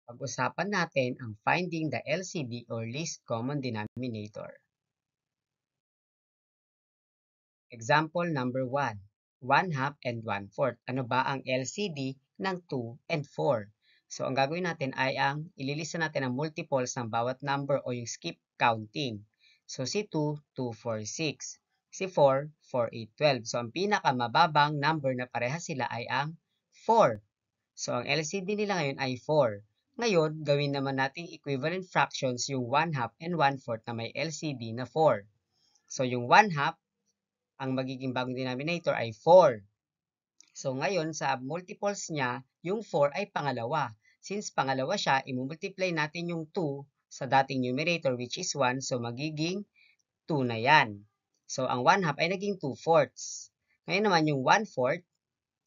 Pag-usapan natin ang finding the LCD or least common denominator. Example number 1. 1/2 and 1/4. Ano ba ang LCD ng 2 and 4? So, ang gagawin natin ay ililista natin ang multiples ng bawat number o yung skip counting. So, si 2, 2, 4, 6. Si 4, 4, 8, 12. So, ang pinakamababang number na parehas sila ay ang 4. So, ang LCD nila ngayon ay 4. Ngayon, gawin naman nating equivalent fractions yung 1/2 and 1/4 na may LCD na 4. So, yung 1/2, ang magiging bagong denominator ay 4. So, ngayon, sa multiples niya, yung 4 ay pangalawa. Since pangalawa siya, i-multiply natin yung 2 sa dating numerator which is 1. So, magiging 2 na yan. So, ang 1/2 ay naging 2/4. Ngayon naman, yung 1/4,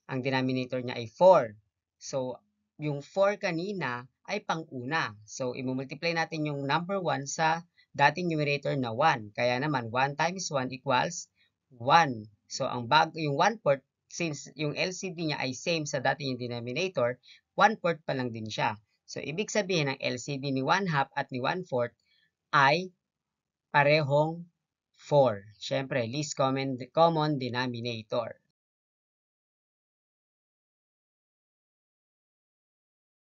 ang denominator niya ay 4. So, yung 4 kanina ay pang-una. So, i-multiply natin yung number 1 sa dating numerator na 1. Kaya naman, 1 times 1 equals 1. So, yung 1/4, since yung LCD niya ay same sa dating yung denominator, 1/4 pa lang din siya. So, ibig sabihin ng LCD ni 1/2 at ni 1/4 ay parehong 4. Siyempre, least common denominator.